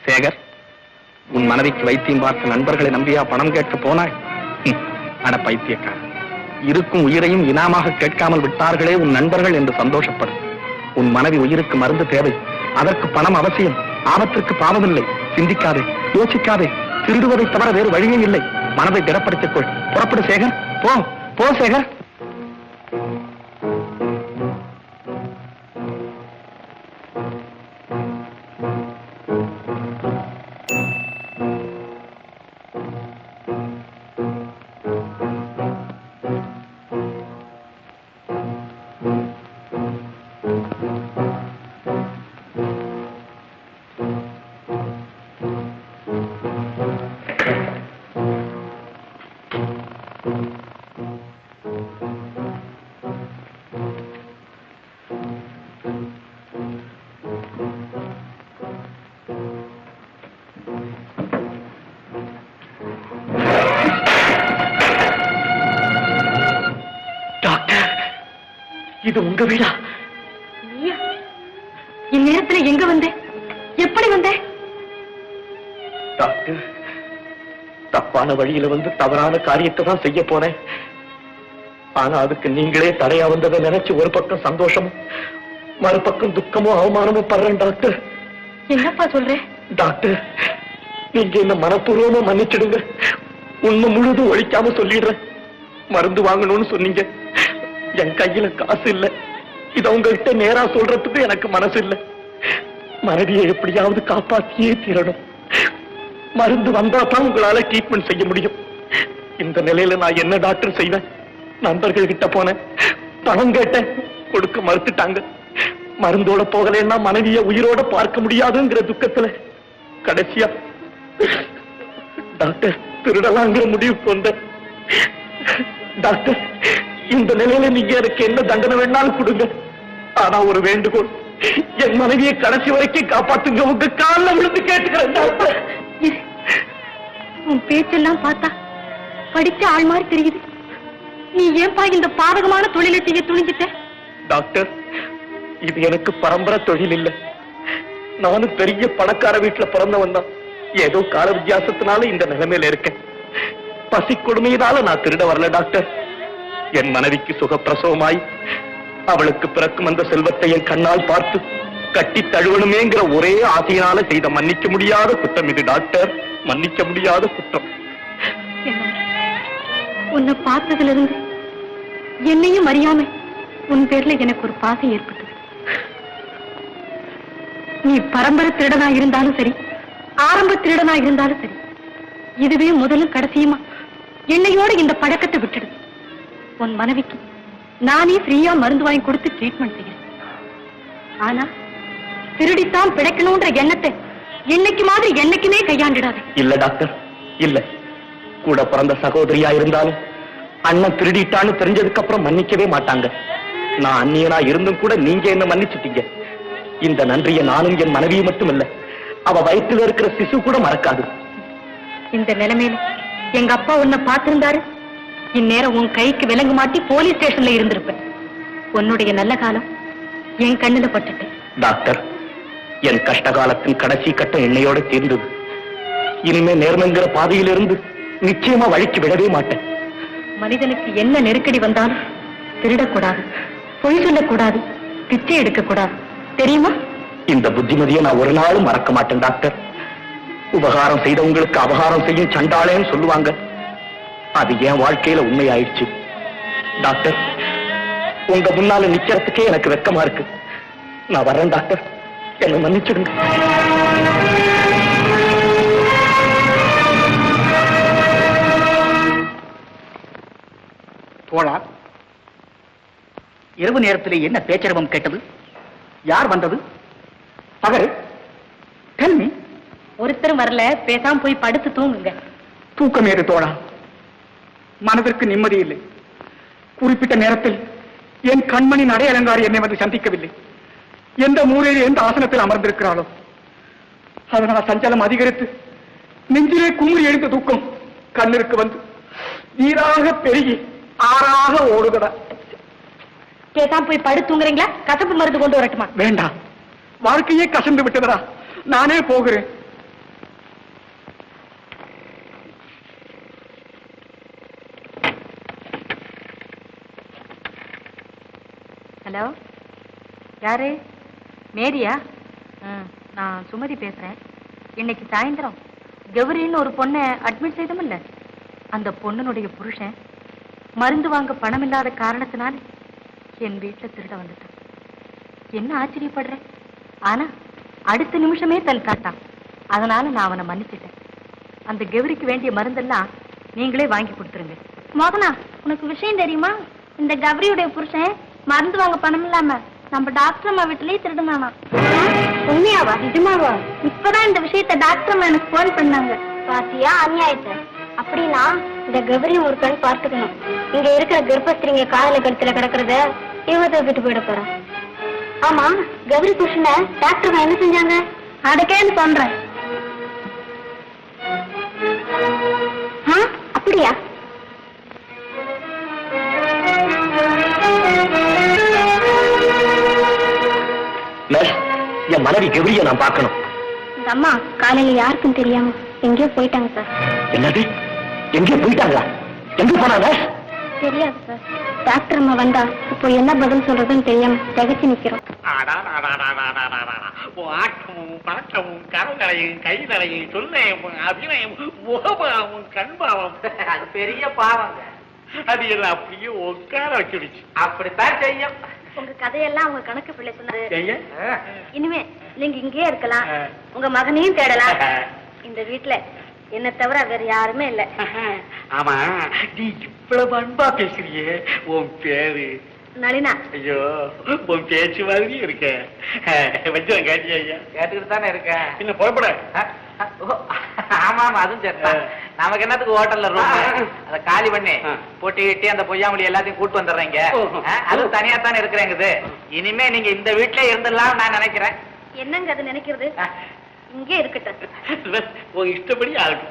சேகர், உன் மனைவிக்கு வைத்தியம் பார்த்த நண்பர்களை நம்பியா பணம் கேட்க போனாய்? அட பைத்தியக்கார, இருக்கும் உயிரையும் இனாமாக கேட்காமல் விட்டார்களே உன் நண்பர்கள் என்று சந்தோஷப்படு. உன் மனைவி உயிருக்கு மருந்து தேவை, அதற்கு பணம் அவசியம். ஆபத்திற்கு பாவமில்லை. சிந்திக்காதே, யோசிக்காதே. திருடுவதை தவிர வேறு வழியே இல்லை. மனதை திடப்படுத்திக் கொள். புறப்படு சேகர், போ போ சேகர். இது உங்க வீடா? இந்நேரத்தில் எங்க வந்த? எப்படி வந்த? டாக்டர், தப்பான வழியில வந்து தவறான காரியத்தை தான் செய்ய போனேன். ஆனா அதுக்கு நீங்களே தடையா வந்ததை நினைச்சு ஒரு பக்கம் சந்தோஷமும் மறுபக்கம் துக்கமும் அவமானமும் படுறேன் டாக்டர். என்னப்பா சொல்ற? டாக்டர், நீங்க என்ன மனப்பூர்வமா மன்னிச்சிடுங்க. உண்மை முழுதும் ஒழிக்காம சொல்லிடுறேன். மருந்து வாங்கணும்னு சொன்னீங்க, என் கையில காசு இல்ல. இத உங்ககிட்ட நேரா சொல்றதுக்கு எனக்கு மனசு இல்ல. மனைவியை எப்படியாவது காப்பாத்தியே தீரணும். மருந்து வந்தா தான் உங்களால ட்ரீட்மெண்ட் செய்ய முடியும். இந்த நிலையில நான் என்ன டாக்டர் செய்வேன்? நண்பர்கள் கிட்ட போனேன், பணம் கேட்டேன், கொடுக்க மறுத்துட்டாங்க. மருந்தோட போகலன்னா மனைவியை உயிரோட பார்க்க முடியாதுங்கிற துக்கத்துல கடைசியா டாக்டர் திருடலாங்கிற முடிவுக்கு வந்தேன். டாக்டர், இந்த நிலையில நீங்க எனக்கு என்ன தண்டனை வேணாலும் கொடுங்க. ஆனா ஒரு வேண்டுகோள், என் மனைவியை கடைசி வரைக்கும் காப்பாத்துங்க. உங்க காலில் விழுந்து கேட்டுக்கிறேன் டாக்டர். உன் பேச்செல்லாம் பார்த்தா படிச்ச ஆள் மாதிரி தெரியுது. நீ ஏன்பா இந்த பாதகமான தொழிலை செய்ய துணிஞ்சிட்ட? டாக்டர், இது எனக்கு பரம்பரை தொழில் இல்லை. நானும் பெரிய பணக்கார வீட்டுல பிறந்தவன் தான். ஏதோ கால வித்தியாசத்தினால இந்த நிலைமையில இருக்கேன். பசி கொடுமையினால நான் திருட வரல டாக்டர். என் மனைவிக்கு சுகப்பிரசவமாய் அவளுக்கு பிறக்கும் அந்த செல்வத்தை என் கண்ணால் பார்த்து கட்டி தழுவணுமேங்கிற ஒரே ஆசையினால செய்த மன்னிக்க முடியாத குற்றம் இது டாக்டர். மன்னிக்க முடியாத குற்றம். உன்னை பார்த்ததுல இருந்து என்னையும் அறியாம உன் பேர்ல எனக்கு ஒரு பாசை ஏற்பட்டது. நீ பரம்பரை திருடனா இருந்தாலும் சரி, ஆரம்ப திருடனா இருந்தாலும் சரி, இதுவே முதலும் கடைசியுமா என்னையோட இந்த பழக்கத்தை விட்டுடு. உன் மனைவிக்கு நானே ஃப்ரீயா மருந்து வாங்கி கொடுத்து ட்ரீட்மெண்ட் செய்கிறேன். ஆனா திருடித்தான் பிழைக்கணும்ன்ற எண்ணத்தை என்னைக்கு மாதிரி என்னைக்குமே கையாண்டிடாது. இல்ல டாக்டர், இல்ல. கூட பிறந்த சகோதரியா இருந்தாலும் அண்ணன் திருடிட்டான்னு தெரிஞ்சதுக்கு அப்புறம் மன்னிக்கவே மாட்டாங்க. நான் அந்நியனா இருந்தும் கூட நீங்க என்ன மன்னிச்சுட்டீங்க. இந்த நன்றியை நானும் என் மனைவியும் மட்டும் இல்ல, அவ வயிற்றுல இருக்கிற சிசு கூட மறக்காது. இந்த நிலைமையில எங்க அப்பா உன்னை பார்த்திருந்தாரு, இந்நேரம் உன் கைக்கு விலங்கு மாட்டி போலீஸ் ஸ்டேஷன்ல இருந்திருப்பேன். உன்னுடைய நல்ல காலம் என் கண்ணுல பட்டுட்டு. டாக்டர், என் கஷ்டகாலத்தின் கடைசி கட்டம் என்னையோட தீர்ந்தது. இனிமே நேர்மைங்கிற பாதையிலிருந்து நிச்சயமா வழிக்கு விடவே மாட்டேன். மனிதனுக்கு என்ன நெருக்கடி வந்தாலும் திருடக்கூடாது, பொய் சொல்லக்கூடாது, பிச்சை எடுக்கக்கூடாது, தெரியுமா? இந்த புத்திமதியை நான் ஒரு நாளும் மறக்க மாட்டேன் டாக்டர். உபகாரம் செய்தவங்களுக்கு அபகாரம் செய்யும் சண்டாளேன்னு சொல்லுவாங்க. அது என் வாழ்க்கையில உண்மையாயிடுச்சு. டாக்டர், உங்க முன்னால நிக்கிறதுக்கே எனக்கு வெக்கமா இருக்கு. நான் வரேன் டாக்டர், என்னை மன்னிச்சிடுங்க. தோழா, இரவு நேரத்தில் என்ன பேச்சரவம் கேட்டது? யார் வந்தது? பகரு ஒருத்தரும் வரல, பேசாம போய் படுத்து தூங்குங்க. தூக்கம் ஏது தோழா? மனதிற்கு நிம்மதி இல்லை. குறிப்பிட்ட நேரத்தில் என் கண்மணி நடை அலங்காரி என்னை வந்து சந்திக்கவில்லை. எந்த மூலையில் எந்த ஆசனத்தில் அமர்ந்திருக்கிறாளோ அதனால் சஞ்சலம் அதிகரித்து நெஞ்சிலே குமுறி எழுந்த தூக்கம் கண்ணிற்கு வந்து நீராக பெருகி ஆறாக ஓடுகிறா. பேசாம போய் படுத்துங்கிறீங்களா? கசப்பு மருந்து கொண்டு வரட்டுமா? வேண்டாம், வாழ்க்கையே கசந்து விட்டதா. நானே போகிறேன். ஹலோ, யாரு? மேரியா? நான் சுமதி பேசுறேன். இன்னைக்கு சாயந்தரம் கௌரின்னு ஒரு பொண்ணை அட்மிட் செய்தோம்ல, அந்த பொண்ணுடைய புருஷன் மருந்து வாங்க பணம் இல்லாத காரணத்தினால என் வீட்டுல திருட வந்துட்டான். என்ன ஆச்சரியப்படுறேன், ஆனா அடுத்த நிமிஷமே தன் காட்டான். அதனால நான் அவனை மன்னிச்சிட்டேன். அந்த கௌரிக்கு வேண்டிய மருந்தெல்லாம் நீங்களே வாங்கி கொடுத்துருங்க. மோகனா, உனக்கு விஷயம் தெரியுமா? இந்த கௌரியுடைய புருஷன் மருந்து வாங்க பணம் இல்லாம நம்ம டாக்டர் அம்மா வீட்டுலயே திருடுனானா. உண்மையாவா? நிஜமாவா? இப்பதான் இந்த விஷயத்த டாக்டர் அம்மா எனக்கு போன் பண்ணாங்க. பாத்தியா அநியாயத்தை? அப்படின்னா இந்த கௌரி ஒரு கண் பார்த்துக்கணும். இங்க இருக்கிற கர்ப்பஸ்திரிங்க காதல கழுத்துல கிடக்குறத இவங்க தூக்கிட்டு போயிட போறான். ஆமா, கௌரி புருஷனை டாக்டர் என்ன செஞ்சாங்க? அடக்கேன்னு சொல்றேன். அப்படியா? என் மனைவி கௌரியை நான் பார்க்கணும். இந்த அம்மா காலையில யாருக்கும் தெரியாம எங்கேயோ போயிட்டாங்க சார். என்னது? எங்கே போயிட்டாங்க? எங்க போனாங்க? தெரியாது சார். டாக்டர் அம்மா வந்தா இப்போ என்ன பதில் சொல்றதுன்னு தெரியாம தகச்சு நிக்கிறோம். ஆட்டமும் பழக்கமும் கரங்களையும் கைகளையும் சொல்லையும் அபிநயம் முகபாவம் கண்பாவம் அது பெரிய பாவங்க. அது எல்லாம் அப்படியே உட்கார வச்சுடுச்சு. அப்படித்தான் செய்யும். உங்க கதையெல்லாம் உங்க கணக்கு பிள்ளை சொன்னாரு. இனிமே நீங்க இங்கேயே இருக்கலாம், உங்க மகனையும் தேடலாம். இந்த வீட்டுல என்ன தவிர வேற யாருமே இல்ல. ஆமா, நீ இவ்வளவு அன்பா பேசுறியே, உன் பேரு? நளினா. ஐயோ, உன் பேச்சு மாதிரி இருக்க. வச்சு கேட்டியா? கேட்டுக்கிட்டு தானே இருக்க. இன்னும் புறப்பட. ஆமா ஆமா, அதுவும் சரி. நமக்கு என்னத்துக்கு ஹோட்டல்ல ரூம் அதை காலி பண்ணி போட்டி கிட்டி அந்த பொய்யாமொழி எல்லாத்தையும் கூட்டு வந்துடுறீங்க. அதுவும் தனியா தானே இருக்கிறேங்குது. இனிமே நீங்க இந்த வீட்டுல இருந்துடலாம் நான் நினைக்கிறேன். என்னங்க அது நினைக்கிறது? இங்கே இருக்கட்டும். உங்க இஷ்டப்படி ஆகும்.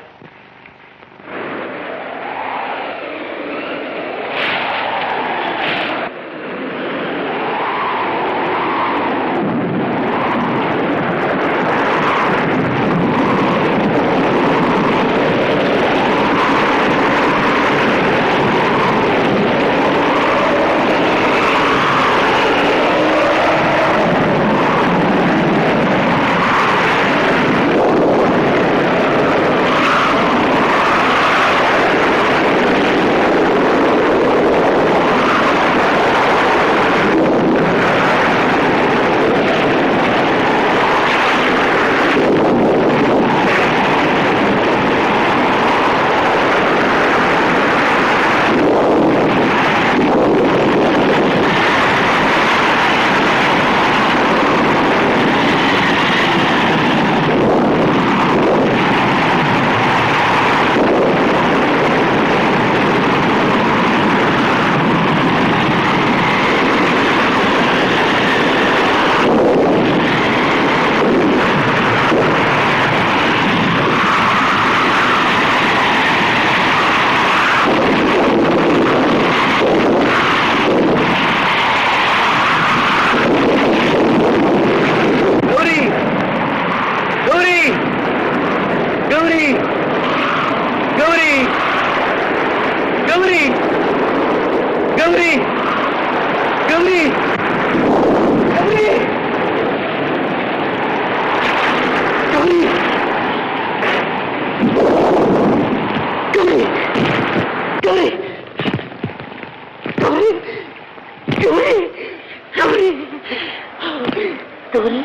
கௌரி,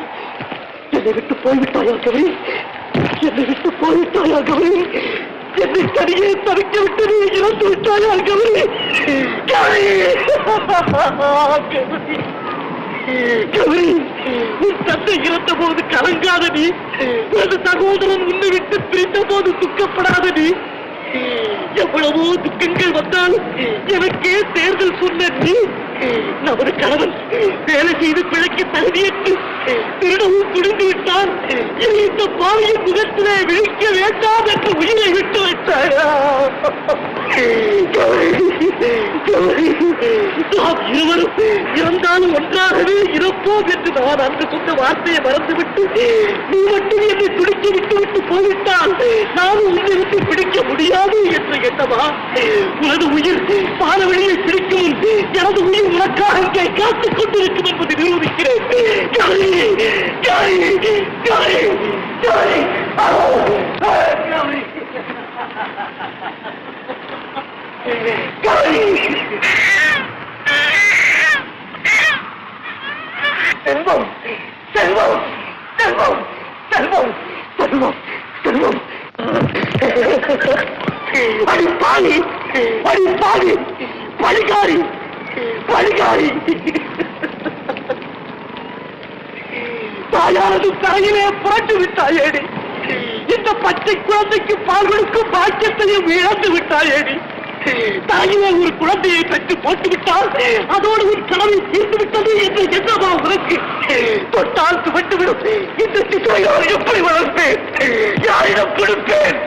என்னை விட்டு போய்விட்டாயா கௌரி? என்னை விட்டு போய்விட்டாயா கௌரி? என்னை தனியே தவிக்க விட்டு நீ இறந்து விட்டாயா கௌரி? கௌரி, கௌரி, உன் தந்தை இறந்த போது கலங்காத நீ, உனது சகோதரன் உன்னை விட்டு பிரிந்த போது துக்கப்படாத நீ, எவ்வளவோ துக்கங்கள் வந்தாலும் எனக்கே தேர்தல் சொன்ன நீ, நமது கணவன் வேலை செய்து பிழைக்க தகுதியற்று திருடவும் குடிந்து விட்டான். இந்த பாவியின் முகத்திலே விழிக்க வேண்டாம் என்று உயிரை விட்டு வைத்தாயா? நாம் இருவரும் இறந்தாலும் ஒன்றாகவே இருப்போம் என்று நான் அன்று சொன்ன வார்த்தையை மறந்துவிட்டு நீ மட்டும் என்னை துடிக்க விட்டு போய்விட்டால் நானும் உன்னிருந்து பிடிக்க முடியாது என்று எண்ணமா? உனது உயிர் பாலவெளியை பிடிக்கும் எனது உயிர் உனக்காக இங்கே காத்துக் கொண்டிருக்கும் என்பதை நிரூபிக்கிறேன். செல்வம் செல்வம் செல்வம் செல்வம் செல்வம் செல்வம் அடிப்பாளி அடிப்பாளி பழிகாரி பழிகாரி தாயானது தரையிலே புரட்டு விட்டாயேடி. இந்த பச்சை குழந்தைக்கு பால் கொடுக்கும் பாக்கியத்தையும் இழந்து விட்டாயேடி. தாயிலே ஒரு குழந்தையை பெற்று போட்டு விட்டால் அதோடு ஒரு கனவை தீர்த்து விட்டது என்று எண்ணமா உனக்கு? தொட்டால் துவட்டுவிடும் இந்த சிசுவையோடு எப்படி வளர்ப்பேன்? யாரிடம் கொடுப்பேன்?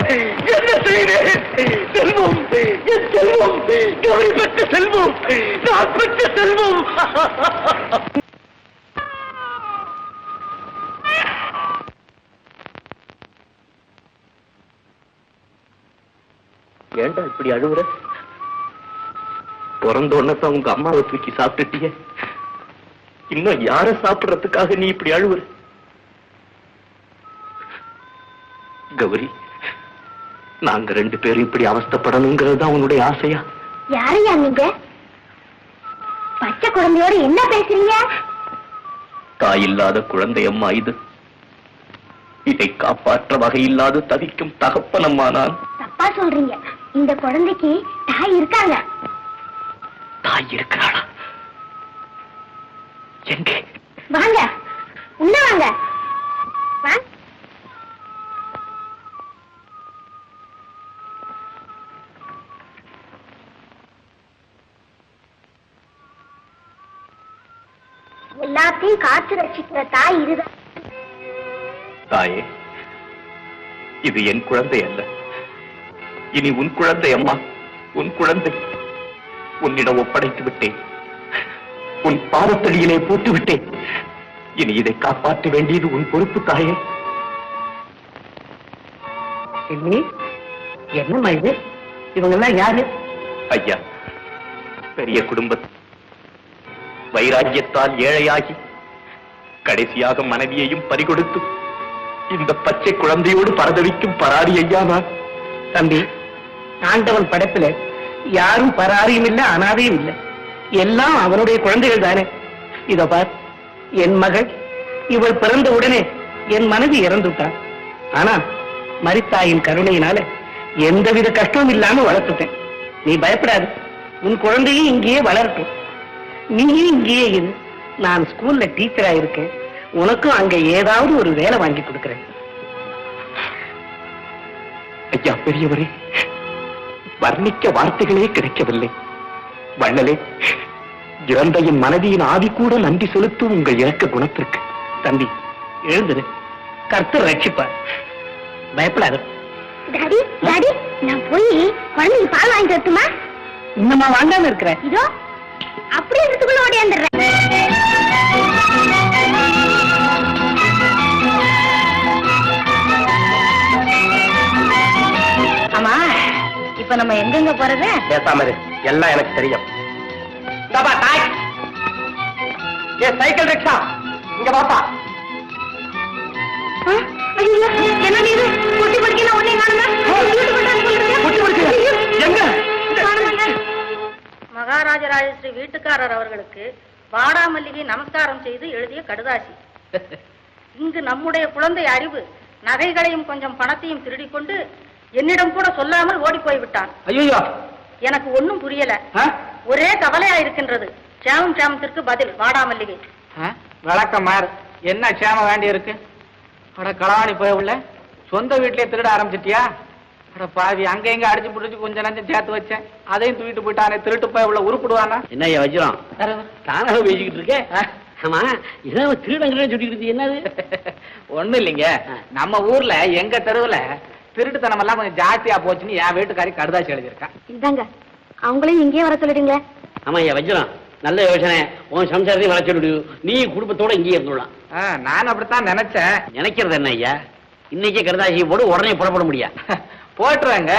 என்ன செய்தேன்? செல்வம் என் செல்வம் கவலை பெற்ற செல்வம் நான் பெற்ற செல்வம். ஏண்டா இப்படி அழுவுற? பிறந்த உடனே உங்க அம்மாவை தூக்கி சாப்பிட்டுட்டிய, இன்னும் யார சாப்பிடுறதுக்காக நீ இப்படி அழுவுற? கௌரி, நாங்க 2 பேரும் இப்படி அவஸ்தைப்படணுங்கிறது தான் உன்னுடைய ஆசையா? யாரையா நீங்க? பச்சை குழந்தையோட என்ன பேசுறீங்க? தாய் இல்லாத குழந்தை அம்மா இது. இதை காப்பாற்ற வகையில்லாது தவிக்கும் தகப்பனம்மா நான். தப்பா சொல்றீங்க. இந்த குழந்தைக்கு தாய் இருக்காங்க. தாய் இருக்கிறாளா? எங்கே? வாங்க உள்ள வாங்க. எல்லாத்தையும் காத்து ரட்சிக்கிற தாய் இதுதான். தாயே, இது என் குழந்தை அல்ல, இனி உன் குழந்தை அம்மா. உன் குழந்தை உன்னிடம் ஒப்படைத்து விட்டேன். உன் பாதத்தடியிலே போட்டு விட்டேன். இனி இதை காப்பாற்ற வேண்டியது உன் பொறுப்பு தாயே. என்னம்மா இது? இவங்க எல்லாம் யாரு? ஐயா, பெரிய குடும்பம் வைராக்கியத்தால் ஏழையாகி கடைசியாக மனைவியையும் பறிகொடுத்து இந்த பச்சை குழந்தையோடு பரதவிக்கும் பராரி ஐயா நான். தம்பி, ஆண்டவன் படைப்பில யாரும் பராரியும் இல்லை, அனாதையும் இல்லை. எல்லாம் அவனுடைய குழந்தைகள் தானே. இதோ பார், என் மகள் இவள் பிறந்த உடனே என் மனைவி இறந்துட்டான். ஆனா மரித்தாயின் கருணையினால எந்தவித கஷ்டமும் இல்லாம வளர்த்துட்டேன். நீ பயப்படாது, உன் குழந்தையும் இங்கேயே வளரட்டும். நீயும் இங்கேயே இரு. நான் ஸ்கூல்ல டீச்சரா இருக்கேன். உனக்கும் அங்க ஏதாவது ஒரு வேலை வாங்கி கொடுக்கிறேன். ஐயா பெரியவரே, வர்ணிக்க வார்த்தைகளே கிடைக்கவில்லை. வள்ளலே, இறந்த என் மனைவியின் ஆவி கூட நன்றி செலுத்தும் உங்கள் இறக்க குணத்திற்கு. தம்பி, எழுந்துரு. கர்த்தர் ரட்சிப்பார். பயப்படாது. டாடி டாடி, நான் போய் குழந்தைக்கு பால் வாங்கி தரட்டுமா? இன்னமா வாங்காம இருக்கிற? இதோ அப்படியே இதுக்குள்ள ஓடியாந்துடுறேன். ஆமா, இப்ப நம்ம எங்கெங்க போறது? பேசாம எல்லாம் எனக்கு தெரியும். சைக்கிள் ரிக்ஷா இங்க பாப்பா. என்ன நீ குட்டி படிக்கலாம் ஒன்னே மகாராஜராஜஸ்ரீ வீட்டுக்காரர் அவர்களுக்கு வாடாமல்லிகை நமஸ்காரம் செய்து எழுதிய கடுதாசி. இங்கு நம்முடைய குழந்தை அறிவு நகைகளையும் கொஞ்சம் பணத்தையும் திருடிக் கொண்டு என்னிடம் கூட சொல்லாமல் ஓடி போய்விட்டான். ஐயோ, எனக்கு ஒன்னும் புரியல. ஒரே கவலையா இருக்கின்றது. சேமம் சேமத்திற்கு பதில் வாடாமல்லிகை. வழக்கம் மாறு. என்ன சேமம் வேண்டி இருக்கு? அட களவாணி போய் உள்ள சொந்த வீட்லயே திருட ஆரம்பிச்சிட்டியா? அட பாவி, அங்க எங்க அடிச்சு புடிச்சு கொஞ்சம் நஞ்சம் சேர்த்து வச்சேன், அதையும் தூக்கிட்டு போயிட்டானே. திருட்டு போய் உள்ள உருப்பிடுவானா? என்ன வச்சிரும்? தானாக பேசிக்கிட்டு இருக்கேன். ஆமா ஏதாவது திருடங்கிறேன்னு சொல்லிக்கிறது என்னது? ஒண்ணும் இல்லைங்க, நம்ம ஊர்ல எங்க தெருவுல திருட்டுத்தனம் எல்லாம் கொஞ்சம் ஜாஸ்தியா போச்சுன்னு என் வீட்டுக்காரி கடுதாசி எழுதியிருக்கா. இதாங்க அவங்களையும் இங்கேயே வர சொல்லிடுங்களே. ஆமா ஐயா வச்சிடும், நல்ல யோசனை. உன் சம்சாரத்தையும் வளர்ச்சி விடு, நீ குடும்பத்தோட இங்கேயே இருந்துடலாம். நான் அப்படித்தான் நினைச்சேன். நினைக்கிறது என்ன ஐயா, இன்னைக்கே கருதாசி போடு, உடனே புறப்பட முடியா? போட்டுருங்க.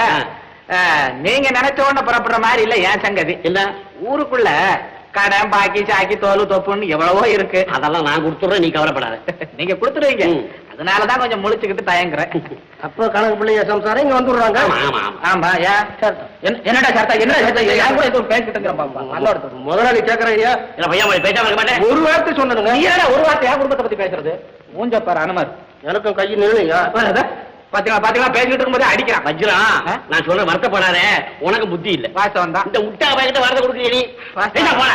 நீங்க நினைச்ச உடனே புறப்படுற மாதிரி இல்ல என் சங்கதி. என்ன? ஊருக்குள்ள கடன் பாக்கி சாக்கி தோலு தொப்புன்னு எவ்வளவோ இருக்கு. அதெல்லாம் நான் கொடுத்துறேன், நீ கவலைப்படாத. நீங்க கொடுத்துருவீங்க, அதனாலதான் கொஞ்சம் முழிச்சுக்கிட்டு தயங்குறேன். அப்போ கணக்கு பிள்ளைய சம்சாரம் இங்க வந்துடுறாங்க. ஆமா ஆமா ஆமா. ஆமா என்னடா சர்த்தா, என்ன யார் கூட எதுவும் பேசிட்டு முதலாளி கேட்கறேன் ஐயா. இல்ல பையன் மாதிரி பேசாம இருக்க மாட்டேன். ஒரு வார்த்தை சொன்னதுங்க. நீ ஏடா ஒரு வார்த்தை என் குடும்பத்தை பத்தி பேசுறது? மூஞ்ச பாரு அனுமர். எனக்கும் கையில் நிலையா பாத்தீங்களா பேசிக்கிட்டு இருக்கும்போது அடிக்கிறான். வஜ்ரம், நான் சொல்ற வருத்தப்படாத, உனக்கு புத்தி இல்ல. வாசம் தான் இந்த முட்டா பையன்கிட்ட வரத கொடுக்குறீ நீ. என்ன போல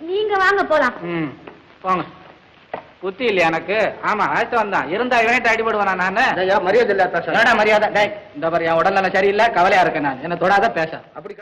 நீங்க வாங்க போலாம். போங்க. புத்தி இல்லையா எனக்கு? ஆமா வாசம் தான் இருந்தா இவன்ட்டு அடிபடுவானா நானு? மரியாதை இல்ல மரியாதை. இந்த மாதிரி என் உடல்நலம் சரியில்லை, கவலையா இருக்கேன் நான். என்ன தொடாத பேச. அப்படி